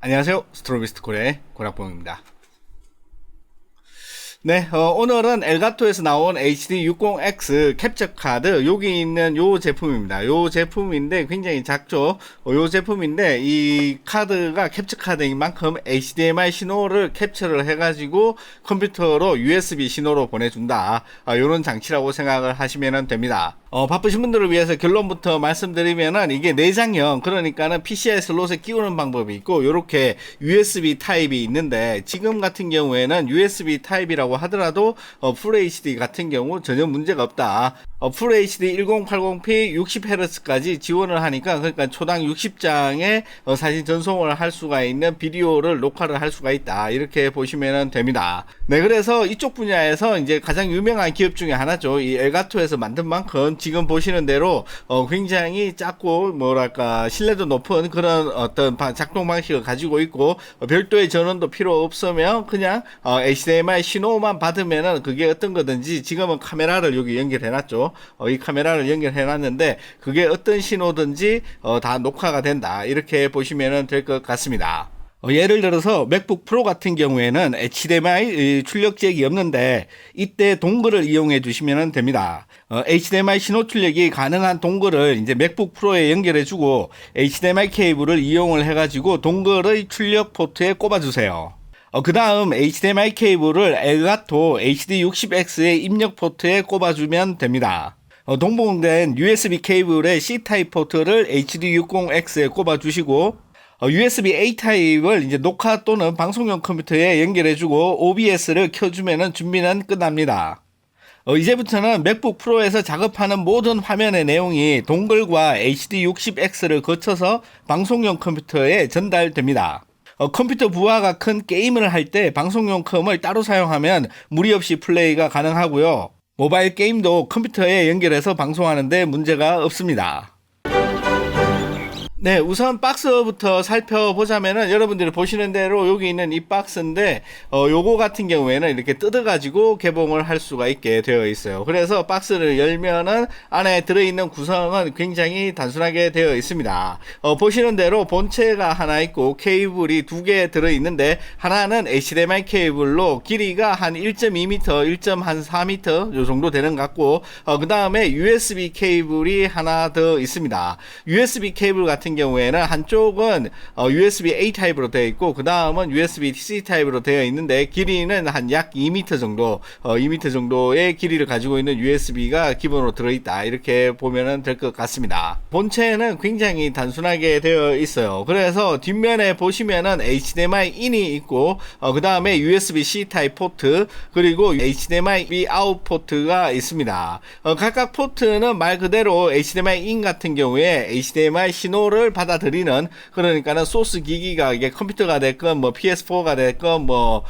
안녕하세요. 스트로비스트 콜의 고락봉입니다. 네, 오늘은 엘가토에서 나온 HD60X 캡처 카드, 여기 있는 요 제품입니다. 요 제품인데 굉장히 작죠. 요 제품인데 이 카드가 캡처 카드인 만큼 HDMI 신호를 캡처를 해가지고 컴퓨터로 USB 신호로 보내준다. 요런 장치라고 생각을 하시면 됩니다. 바쁘신 분들을 위해서 결론부터 말씀드리면은 이게 내장형, 그러니까는 PCI 슬롯에 끼우는 방법이 있고 요렇게 USB 타입이 있는데, 지금 같은 경우에는 USB 타입이라고 하더라도 FHD 같은 경우 전혀 문제가 없다. FHD 1080p 60Hz까지 지원을 하니까, 그러니까 초당 60장의 사진 전송을 할 수가 있는 비디오를 녹화를 할 수가 있다, 이렇게 보시면 됩니다. 네, 그래서 이쪽 분야에서 이제 가장 유명한 기업 중에 하나죠. 이 엘가토에서 만든 만큼 지금 보시는 대로 굉장히 작고 뭐랄까 신뢰도 높은 그런 어떤 작동 방식을 가지고 있고, 별도의 전원도 필요 없으면 그냥 HDMI 신호만 받으면은 그게 어떤 거든지, 지금은 카메라를 여기 연결해 놨죠. 이 카메라를 연결해 놨는데 그게 어떤 신호든지 다 녹화가 된다, 이렇게 보시면 될 것 같습니다. 예를 들어서 맥북 프로 같은 경우에는 HDMI 출력 잭이 없는데, 이때 동글을 이용해 주시면 됩니다. HDMI 신호 출력이 가능한 동글을 이제 맥북 프로에 연결해 주고 HDMI 케이블을 이용을 해 가지고 동글의 출력 포트에 꼽아 주세요. 그 다음 HDMI 케이블을 엘가토 HD60X의 입력 포트에 꼽아주면 됩니다. 동봉된 USB 케이블의 C타입 포트를 HD60X에 꼽아주시고, USB-A 타입을 이제 녹화 또는 방송용 컴퓨터에 연결해주고 OBS를 켜주면 준비는 끝납니다. 이제부터는 맥북 프로에서 작업하는 모든 화면의 내용이 동글과 HD60X를 거쳐서 방송용 컴퓨터에 전달됩니다. 컴퓨터 부하가 큰 게임을 할 때 방송용 컴을 따로 사용하면 무리 없이 플레이가 가능하고요. 모바일 게임도 컴퓨터에 연결해서 방송하는데 문제가 없습니다. 네, 우선 박스부터 살펴보자면은, 여러분들이 보시는 대로 여기 있는 이 박스인데, 요거 같은 경우에는 이렇게 뜯어가지고 개봉을 할 수가 있게 되어 있어요. 그래서 박스를 열면은 안에 들어있는 구성은 굉장히 단순하게 되어 있습니다. 보시는 대로 본체가 하나 있고 케이블이 두 개 들어있는데, 하나는 HDMI 케이블로 길이가 한 1.2m, 1.4m 요 정도 되는 것 같고, 그 다음에 USB 케이블이 하나 더 있습니다. USB 케이블 같은 경우에는 한쪽은 USB-A 타입으로 되어 있고, 그 다음은 USB-C 타입으로 되어 있는데, 길이는 한 약 2m 정도, 2m 정도의 길이를 가지고 있는 USB가 기본으로 들어있다, 이렇게 보면 될 것 같습니다. 본체는 굉장히 단순하게 되어 있어요. 그래서 뒷면에 보시면은 HDMI 인이 있고, 그 다음에 USB-C 타입 포트, 그리고 HDMI out 포트가 있습니다. 각각 포트는 말 그대로 HDMI in 같은 경우에 HDMI 신호를 받아들이는, 그러니까는 소스 기기가 이게 컴퓨터가 됐건 뭐 PS4가 됐건 뭐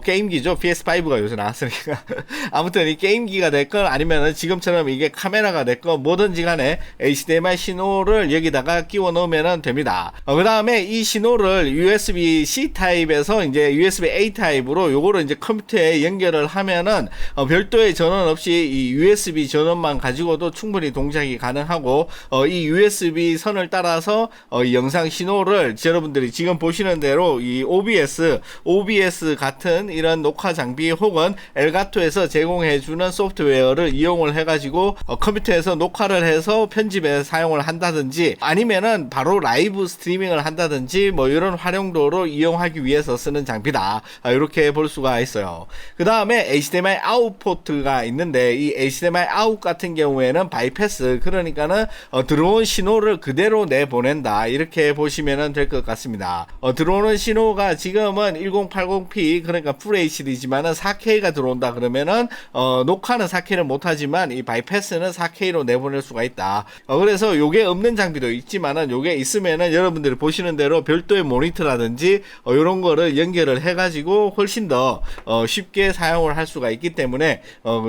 게임기죠. PS5가 요새 나왔으니까 아무튼 이 게임기가 됐건 아니면은 지금처럼 이게 카메라가 됐건 뭐든지 간에 HDMI 신호를 여기다가 끼워 넣으면 됩니다. 그 다음에 이 신호를 USB-C 타입에서 이제 USB-A 타입으로 요거를 이제 컴퓨터에 연결을 하면은 별도의 전원 없이 이 USB 전원만 가지고도 충분히 동작이 가능하고, 이 USB 선을 따라서 이 영상 신호를 여러분들이 지금 보시는 대로 이 OBS 같은 이런 녹화 장비 혹은 엘가토에서 제공해주는 소프트웨어를 이용을 해가지고 컴퓨터에서 녹화를 해서 편집에 사용을 한다든지, 아니면은 바로 라이브 스트리밍을 한다든지 뭐 이런 활용도로 이용하기 위해서 쓰는 장비다, 이렇게 볼 수가 있어요. 그 다음에 HDMI out 포트가 있는데, 이 HDMI out 같은 경우에는 바이패스, 그러니까는 들어온 신호를 그대로 내보낸다, 이렇게 보시면 될 것 같습니다. 들어오는 신호가 지금은 1080p, 그러니까 FHD지만은 4K가 들어온다 그러면은 녹화는 4K를 못하지만 이 바이패스는 4K로 내보낼 수가 있다. 그래서 요게 없는 장비도 있지만은 요게 있으면은 여러분들이 보시는 대로 별도의 모니터라든지 요런 거를 연결을 해가지고 훨씬 더 쉽게 사용을 할 수가 있기 때문에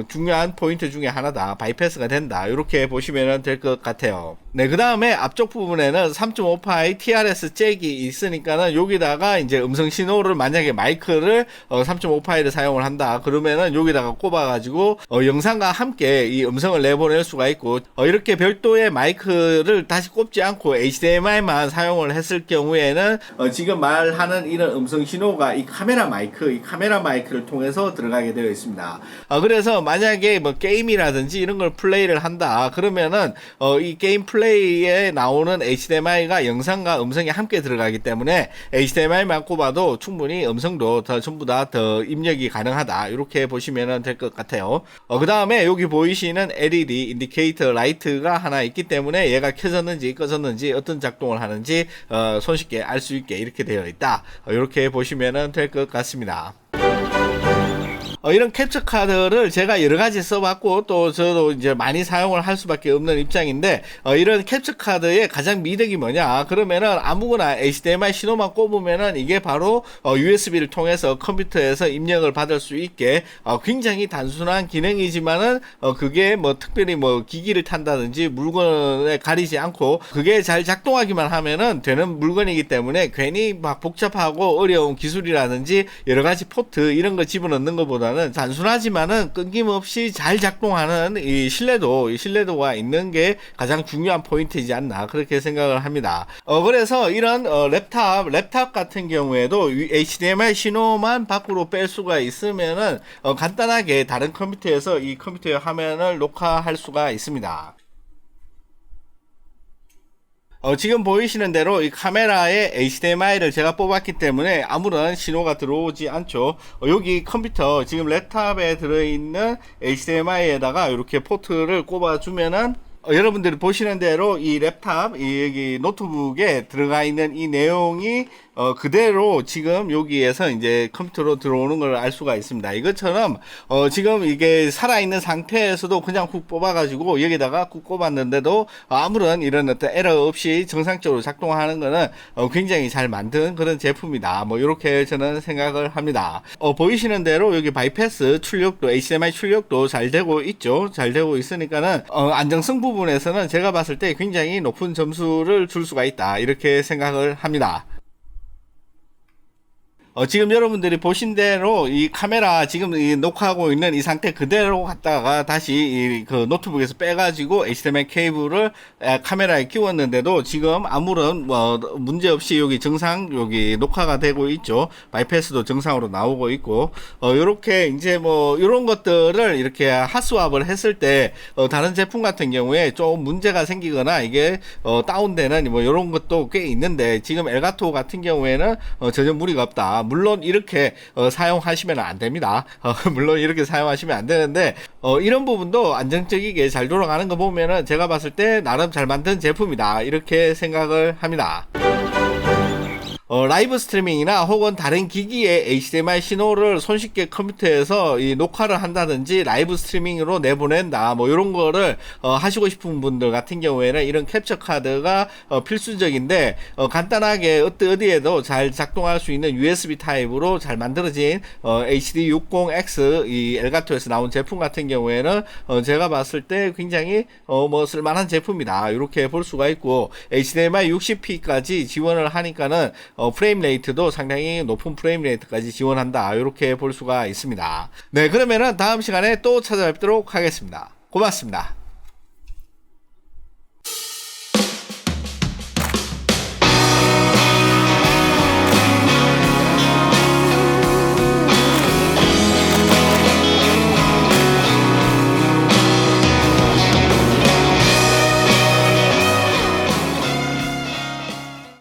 중요한 포인트 중에 하나다, 바이패스가 된다, 이렇게 보시면 될 것 같아요. 네, 그 다음에 앞쪽 부분에는 3.5파이 TRS 잭이 있으니까는 여기다가 이제 음성 신호를 만약에 마이크를 3.5파이를 사용을 한다 그러면은 여기다가 꼽아가지고 영상과 함께 이 음성을 내보낼 수가 있고, 이렇게 별도의 마이크를 다시 꼽지 않고 HDMI만 사용을 했을 경우에는 지금 말하는 이런 음성 신호가 이 카메라 마이크를 통해서 들어가게 되어 있습니다. 그래서 만약에 뭐 게임이라든지 이런 걸 플레이를 한다 그러면은 이 게임 플레이에 나오는 HDMI가 영상과 음성이 함께 들어가기 때문에 HDMI만 꼽아도 충분히 음성도 전부 다 더 입력이 가능하다, 이렇게 보시면 될 것 같아요. 그 다음에 여기 보이시는 LED 인디케이터 라이트가 하나 있기 때문에 얘가 켜졌는지 꺼졌는지 어떤 작동을 하는지 손쉽게 알 수 있게 이렇게 되어 있다, 이렇게 보시면 될 것 같습니다. 이런 캡처 카드를 제가 여러 가지 써봤고 또 저도 이제 많이 사용을 할 수밖에 없는 입장인데, 이런 캡처 카드의 가장 미덕이 뭐냐 그러면은 아무거나 HDMI 신호만 꼽으면은 이게 바로 USB를 통해서 컴퓨터에서 입력을 받을 수 있게 굉장히 단순한 기능이지만은 그게 뭐 특별히 뭐 기기를 탄다든지 물건에 가리지 않고 그게 잘 작동하기만 하면은 되는 물건이기 때문에 괜히 막 복잡하고 어려운 기술이라든지 여러 가지 포트 이런 거 집어넣는 것보다는 단순하지만은 끊김없이 잘 작동하는 이 신뢰도가 있는 게 가장 중요한 포인트이지 않나, 그렇게 생각을 합니다. 그래서 이런 랩탑 같은 경우에도 HDMI 신호만 밖으로 뺄 수가 있으면은 간단하게 다른 컴퓨터에서 이 컴퓨터의 화면을 녹화할 수가 있습니다. 지금 보이시는 대로 이 카메라에 HDMI를 제가 뽑았기 때문에 아무런 신호가 들어오지 않죠. 여기 컴퓨터 지금 랩탑에 들어있는 HDMI에다가 이렇게 포트를 꼽아주면은 여러분들이 보시는 대로 이 랩탑, 여기 노트북에 들어가 있는 이 내용이 그대로 지금 여기에서 이제 컴퓨터로 들어오는 걸 알 수가 있습니다. 이것처럼 지금 이게 살아있는 상태에서도 그냥 훅 뽑아가지고 여기다가 꾹 꼽았는데도 아무런 이런 어떤 에러 없이 정상적으로 작동하는 거는 굉장히 잘 만든 그런 제품이다, 뭐 이렇게 저는 생각을 합니다. 보이시는 대로 여기 바이패스 출력도, HDMI 출력도 잘 되고 있죠. 잘 되고 있으니까는 안정성 부분에서는 제가 봤을 때 굉장히 높은 점수를 줄 수가 있다, 이렇게 생각을 합니다. 지금 여러분들이 보신 대로 이 카메라 지금 녹화하고 있는 이 상태 그대로 갖다가 다시 그 노트북에서 빼가지고 HDMI 케이블을 카메라에 끼웠는데도 지금 아무런 문제 없이 여기 여기 녹화가 되고 있죠. 바이패스도 정상으로 나오고 있고, 요렇게 이제 뭐 이런 것들을 이렇게 핫스왑을 했을 때 다른 제품 같은 경우에 좀 문제가 생기거나 이게 다운되는 뭐 이런 것도 꽤 있는데, 지금 엘가토 같은 경우에는 전혀 무리가 없다. 물론 이렇게 사용하시면 안 됩니다. 물론 이렇게 사용하시면 안 되는데, 이런 부분도 안정적이게 잘 돌아가는 거 보면은 제가 봤을 때 나름 잘 만든 제품이다, 이렇게 생각을 합니다. 라이브 스트리밍이나 혹은 다른 기기의 HDMI 신호를 손쉽게 컴퓨터에서 이 녹화를 한다든지 라이브 스트리밍으로 내보낸다, 뭐 이런 거를 하시고 싶은 분들 같은 경우에는 이런 캡처 카드가 필수적인데, 간단하게 어디에도 잘 작동할 수 있는 USB 타입으로 잘 만들어진 HD60X 이 엘가토에서 나온 제품 같은 경우에는 제가 봤을 때 굉장히 뭐 쓸만한 제품이다, 이렇게 볼 수가 있고, HDMI 60p까지 지원을 하니까는 프레임 레이트도 상당히 높은 프레임 레이트까지 지원한다, 이렇게 볼 수가 있습니다. 네, 그러면은 다음 시간에 또 찾아뵙도록 하겠습니다. 고맙습니다.